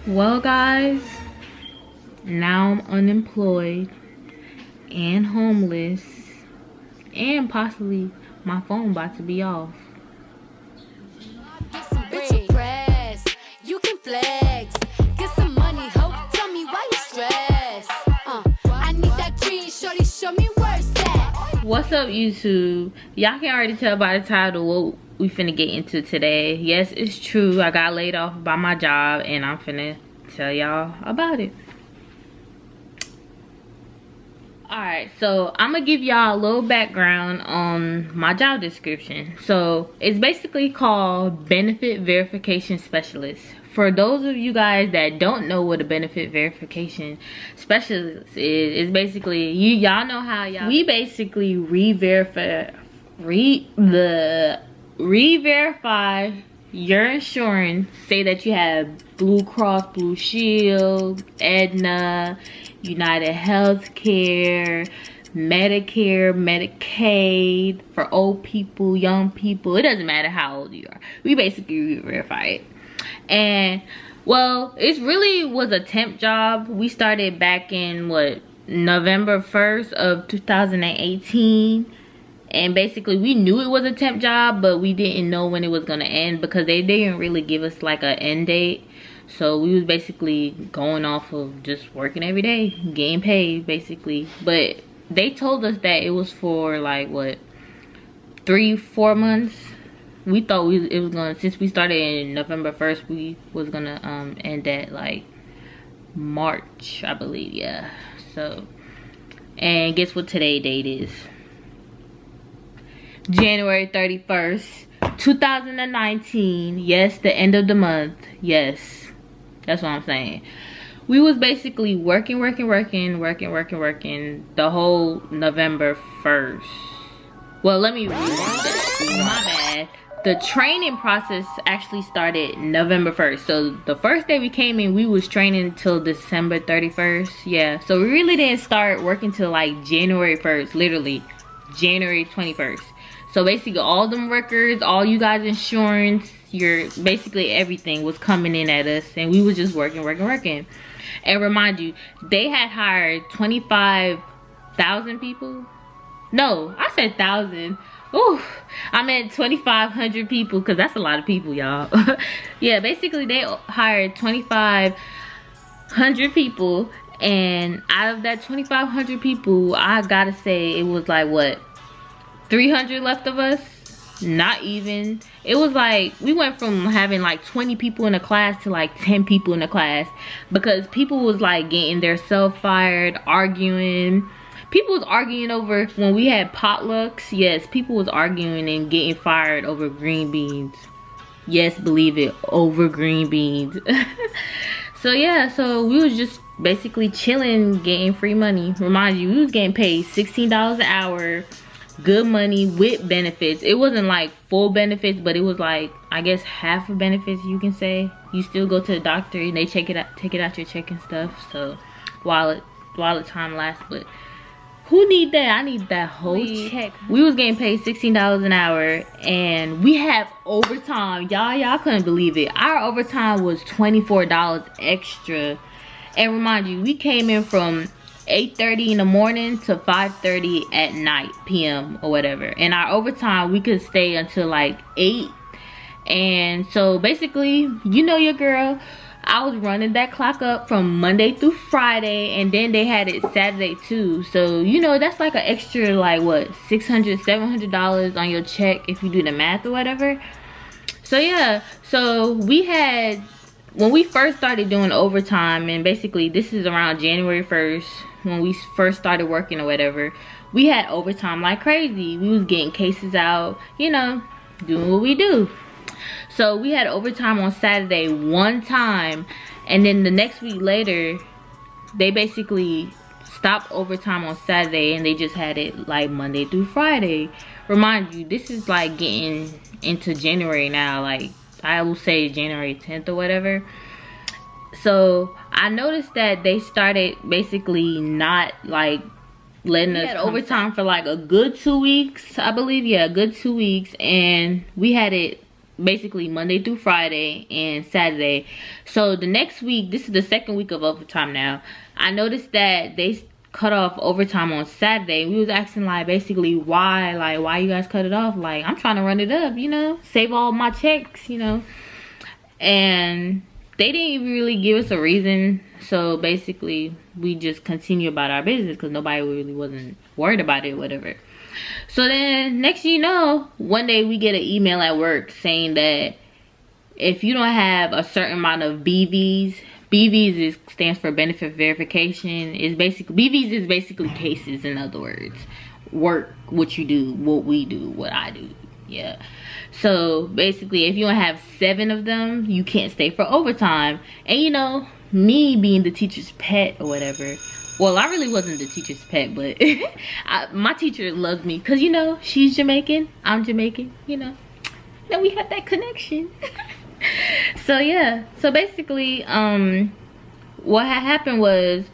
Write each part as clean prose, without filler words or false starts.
Well, guys, now I'm unemployed and homeless, and possibly my phone about to be off. Get some bread. You can flex. Get some money, ho. Tell me why you stress. I need that green, shorty. Show me where's that. What's up, YouTube? Y'all can already tell by the title what we finna get into today. Yes, it's true. I got laid off by my job, and I'm finna tell y'all about it. Alright, so I'm gonna give y'all a little background on my job description. So it's basically called Benefit Verification Specialist. For those of you guys that don't know what a benefit verification specialist is, it's basically y'all know how we basically re-verify your insurance. Say that you have Blue Cross Blue Shield, Aetna, United Healthcare, Medicare, Medicaid, for old people, young people. It doesn't matter how old you are. We basically verify it. And well, it really was a temp job. We started back in November 1st of 2018. And basically we knew it was a temp job, but we didn't know when it was gonna end because they didn't really give us like an end date. So we was basically going off of just working every day, getting paid basically. But they told us that it was for like 3-4 months. We thought it was gonna, since we started in November 1st, we was gonna end at like March, I believe. Yeah. So, and guess what today's date is? January 31st, 2019. Yes, the end of the month. Yes, that's what I'm saying. We was basically working the whole November 1st. Well, let me read this. My bad. The training process actually started November 1st. So the first day we came in, we was training until December 31st. Yeah, so we really didn't start working till like January 1st, literally January 21st. So basically all them records, all you guys insurance, your basically everything was coming in at us, and we was just working. And remind you, they had hired 25,000 people. No, I said 1,000. Ooh, I meant 2,500 people, because that's a lot of people, y'all. Yeah, basically they hired 2,500 people, and out of that 2,500 people, I gotta say it was like 300 left of us. Not even. It was like we went from having like 20 people in a class to like 10 people in a class, because people was like getting their self fired, arguing. People was arguing over when we had potlucks. Yes, people was arguing and getting fired over green beans. Yes, believe it, over green beans. So yeah, so we was just basically chilling, getting free money. Remind you, we was getting paid $16 an hour. Good money with benefits. It wasn't like full benefits, but it was like, I guess, half of benefits, you can say. You still go to the doctor and they take it out your check and stuff. So while the time lasts, but who need that? I need that whole check. We was getting paid $16 an hour, and we have overtime. Y'all couldn't believe it. Our overtime was $24 extra. And remind you, we came in from 8:30 in the morning to 5:30 at night, PM or whatever. And our overtime, we could stay until like 8. And so basically, you know your girl, I was running that clock up from Monday through Friday, and then they had it Saturday too. So you know, that's like an extra like $600-700 on your check if you do the math or whatever. So yeah, so we had, when we first started doing overtime, and basically this is around January 1st when we first started working or whatever, we had overtime like crazy. We was getting cases out, you know, doing what we do. So we had overtime on Saturday one time, and then the next week later they basically stopped overtime on Saturday and they just had it like Monday through Friday. Remind you, this is like getting into January now, like I will say January 10th or whatever. So I noticed that they started basically not like letting us overtime for like a good 2 weeks, I believe. Yeah, a good 2 weeks, and we had it basically Monday through Friday and Saturday. So the next week, this is the second week of overtime now. I noticed that they cut off overtime on Saturday. We was asking like basically why you guys cut it off? Like, I'm trying to run it up, you know, save all my checks, you know. And they didn't really give us a reason. So basically we just continue about our business because nobody really wasn't worried about it, whatever. So then next thing you know, one day we get an email at work saying that if you don't have a certain amount of BVs, stands for benefit verification, is basically, BVs is basically cases, in other words. Work, what you do, what we do, what I do. Yeah. So basically if you don't have 7 of them, you can't stay for overtime. And you know, me being the teacher's pet or whatever, well, I really wasn't the teacher's pet, but my teacher loves me because, you know, she's Jamaican, I'm Jamaican, you know. Then we have that connection. So yeah, so basically what had happened was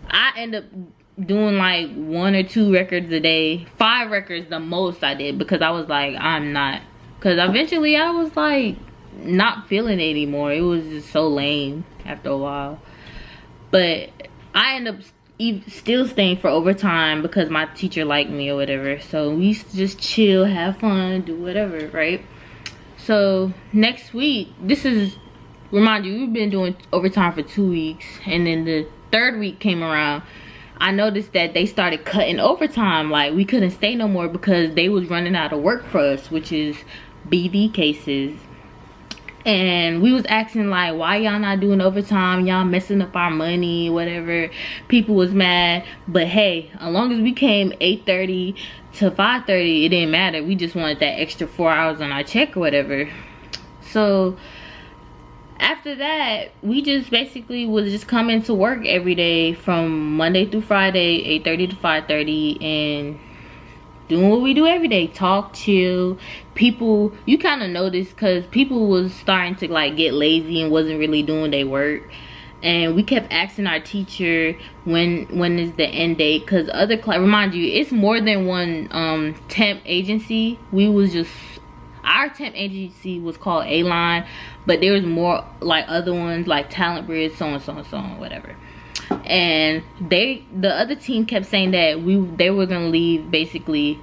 I ended up doing like 1 or 2 records a day, 5 records the most I did, because I was like, I'm not, because eventually I was like not feeling it anymore. It was just so lame after a while. But I ended up still staying for overtime because my teacher liked me or whatever. So we used to just chill, have fun, do whatever, right? So next week, this is, remind you, we've been doing overtime for 2 weeks, and then the 3rd week came around. I noticed that they started cutting overtime. Like, we couldn't stay no more because they was running out of work for us, which is BV cases. And we was asking like, why y'all not doing overtime? Y'all messing up our money, whatever. People was mad, but hey, as long as we came 8:30 to 5:30, it didn't matter. We just wanted that extra 4 hours on our check or whatever. So after that, we just basically was just coming to work every day from Monday through Friday, 8:30 to 5:30, and doing what we do every day. Talk, chill. People, you kind of notice because people was starting to like get lazy and wasn't really doing their work. And we kept asking our teacher when is the end date, because other class, remind you, it's more than one temp agency. We was just, our temp agency was called A-Line, but there was more like other ones like Talent Bridge, so and so and so on, whatever. And the other team kept saying that they were gonna leave basically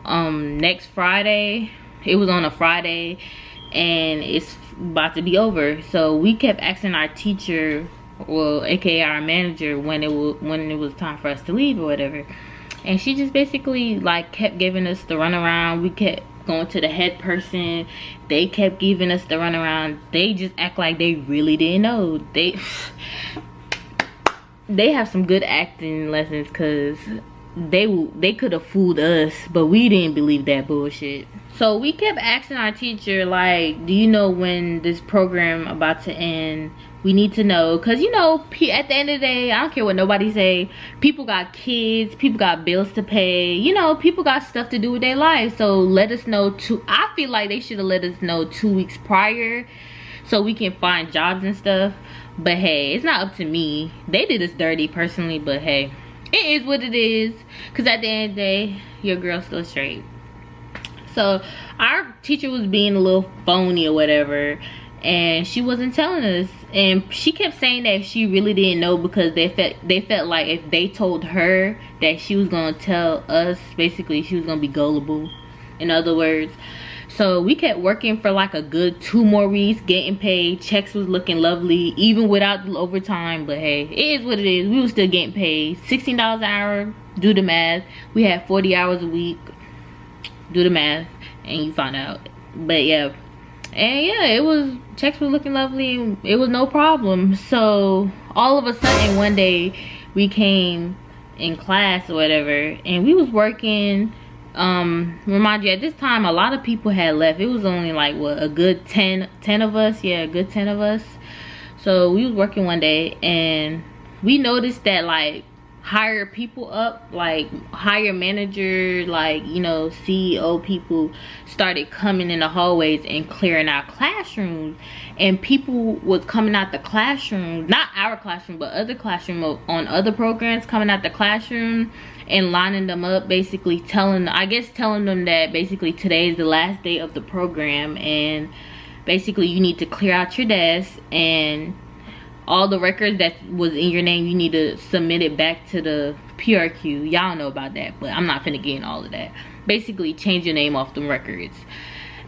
next Friday. It was on a Friday and it's about to be over. So we kept asking our teacher, well, aka our manager, when it was time for us to leave or whatever. And she just basically like kept giving us the runaround. We kept going to the head person. They kept giving us the runaround. They just act like they really didn't know. They have some good acting lessons, because they could have fooled us, but we didn't believe that bullshit. So we kept asking our teacher like, do you know when this program about to end? We need to know, because you know, at the end of the day, I don't care what nobody say, people got kids, people got bills to pay, you know, people got stuff to do with their lives. So let us know I feel like they should have let us know 2 weeks prior so we can find jobs and stuff. But hey, it's not up to me. They did us dirty personally, but hey, it is what it is, because at the end of the day, your girl's still straight. So our teacher was being a little phony or whatever, and she wasn't telling us. And she kept saying that she really didn't know, because they felt like if they told her that she was gonna tell us, basically she was gonna be gullible, in other words. So we kept working for like a good 2 more weeks, getting paid. Checks was looking lovely, even without the overtime. But hey, it is what it is. We was still getting paid $16 an hour. Do the math. We had 40 hours a week. Do the math, and you find out. But yeah, and yeah, checks were looking lovely. It was no problem. So all of a sudden one day we came in class or whatever, and we was working. Remind you, at this time a lot of people had left. It was only like what, a good 10 of us. Yeah, a good 10 of us. So we was working one day, and we noticed that like higher people up, like higher manager, like, you know, CEO people started coming in the hallways and clearing out classrooms, and people was coming out the classroom, not our classroom but other classroom on other programs, coming out the classroom and lining them up, basically telling them that basically today is the last day of the program, and basically you need to clear out your desk, and all the records that was in your name, you need to submit it back to the PRQ. Y'all know about that, but I'm not finna get in all of that. Basically, change your name off them records.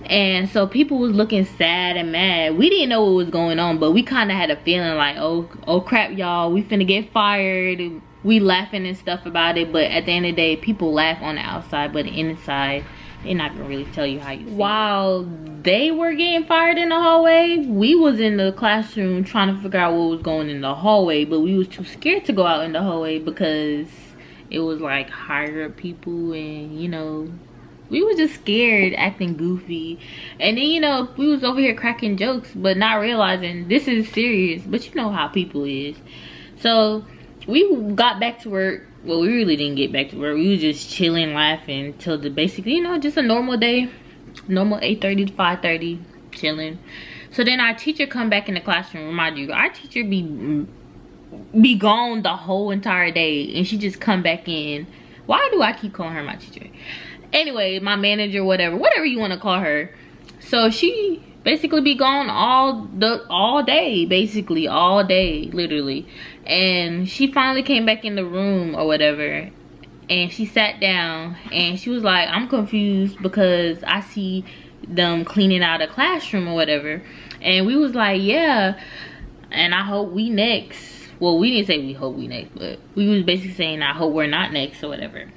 And so people was looking sad and mad. We didn't know what was going on, but we kind of had a feeling like, oh crap, y'all, we finna get fired. We laughing and stuff about it, but at the end of the day, people laugh on the outside, but the inside, they're not gonna really tell you how you feel. While they were getting fired in the hallway, we was in the classroom trying to figure out what was going in the hallway, but we was too scared to go out in the hallway because it was like higher up people, and you know, we was just scared, acting goofy. And then, you know, we was over here cracking jokes but not realizing this is serious. But you know how people is. So we got back to work. Well, we really didn't get back to work. We was just chilling, laughing till the basically, you know, just a normal day, normal 8:30 to 5:30, chilling. So then our teacher come back in the classroom. Remind you, our teacher be gone the whole entire day, and she just come back in. Why do I keep calling her my teacher? Anyway, my manager, whatever you want to call her. So she basically be gone all day, basically all day, literally. And she finally came back in the room or whatever, and she sat down and she was like, I'm confused because I see them cleaning out a classroom or whatever. And we was like, yeah, and I hope we next. Well, we didn't say we hope we next, but we was basically saying I hope we're not next or whatever.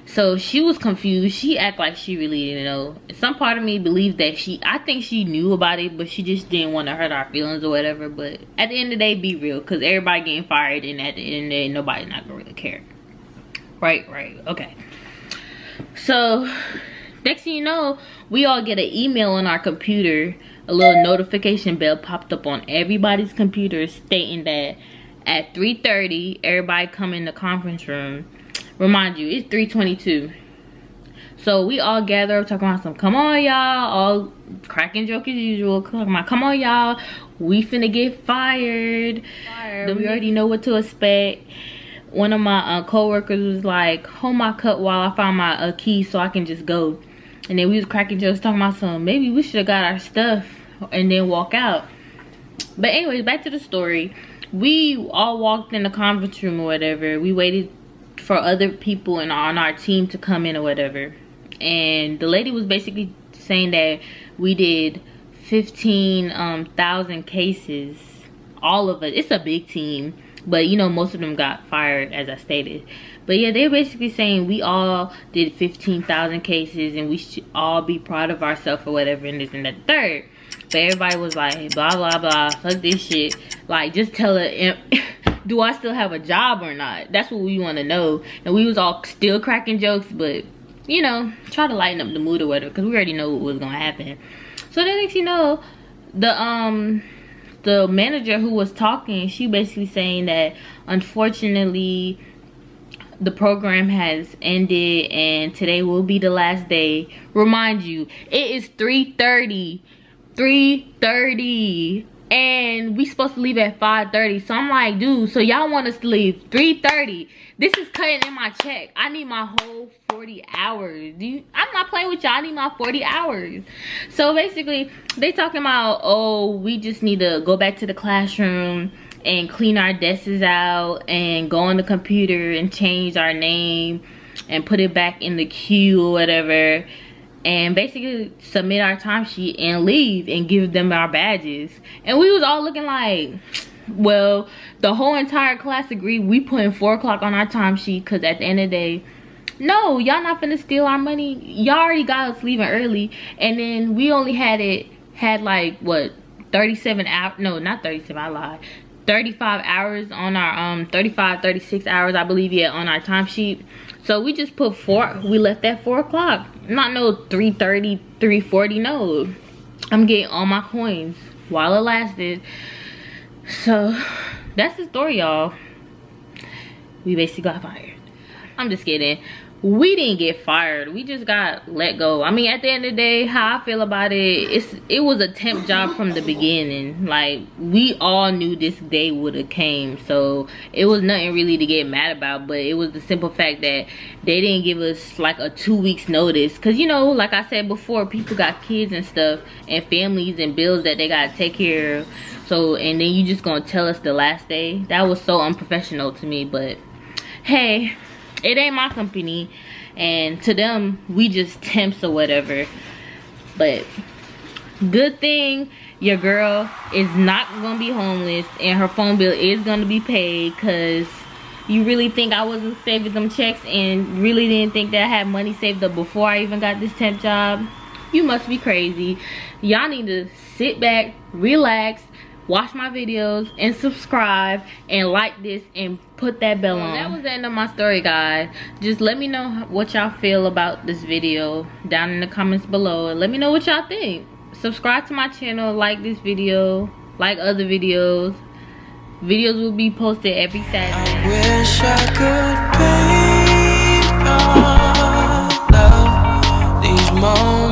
So she was confused. She act like she really didn't know. Some part of me believed that I think she knew about it, but she just didn't want to hurt our feelings or whatever. But at the end of the day, be real, because everybody getting fired, and at the end of the day, nobody's not gonna really care. Right, okay. So next thing you know, we all get an email on our computer. A little notification bell popped up on everybody's computer stating that at 3:30, everybody come in the conference room. Remind you, it's 3:22. So we all gather up talking about some, come on y'all, all cracking joke as usual. Come on y'all, we finna get fired. We already know what to expect. One of my co-workers was like, hold my cup while I find my key so I can just go. And then we was cracking jokes talking about some, maybe we should have got our stuff and then walk out. But anyways, back to the story. We all walked in the conference room or whatever. We waited for other people on our team to come in or whatever, and the lady was basically saying that we did 15,000 cases, all of it. It's a big team, but you know, most of them got fired, as I stated. But yeah, they're basically saying we all did 15,000 cases and we should all be proud of ourselves or whatever, and this and that third. But everybody was like, blah blah blah, fuck this shit, like just tell it. Do I still have a job or not? That's what we want to know. And we was all still cracking jokes, but you know, try to lighten up the mood or whatever, because we already know what was gonna happen. So then next you know, the manager who was talking, she basically saying that unfortunately the program has ended and today will be the last day. Remind you, it is 3:30 and we supposed to leave at 5:30. So I'm like, dude, so y'all want us to leave 3:30? This is cutting in my check. I need my whole 40 hours. I'm not playing with y'all. I need my 40 hours. So basically, they talking about, oh, we just need to go back to the classroom and clean our desks out and go on the computer and change our name and put it back in the queue or whatever, and basically submit our timesheet and leave and give them our badges. And we was all looking like, well, the whole entire class agreed we put in 4 o'clock on our timesheet, because at the end of the day, no, y'all not finna steal our money. Y'all already got us leaving early, and then we only had like what, 37 hours, no, not 37, I lied, 35 hours on our 36 hours I believe, yeah, on our timesheet. So we just put 4, we left at 4 o'clock, not no 3:30, 3:40. No, I'm getting all my coins while it lasted. So that's the story, y'all. we basically got fired. I'm just kidding. We didn't get fired, we just got let go. I mean, at the end of the day, how I feel about it, it was a temp job from the beginning. Like, we all knew this day would have came, so it was nothing really to get mad about. But it was the simple fact that they didn't give us like a 2 weeks notice, because you know, like I said before, people got kids and stuff and families and bills that they gotta take care of. So, and then you just gonna tell us the last day? That was so unprofessional to me. But hey, it ain't my company, and to them, we just temps or whatever. But good thing your girl is not gonna be homeless and her phone bill is gonna be paid. Because you really think I wasn't saving them checks and really didn't think that I had money saved up before I even got this temp job? You must be crazy. Y'all need to sit back, relax, watch my videos, and subscribe, and like this, and put that bell on. That was the end of my story, guys. Just let me know what y'all feel about this video down in the comments below, and let me know what y'all think. Subscribe to my channel, like this video, like other videos. Videos will be posted every Saturday. I wish I could paint all of these moments.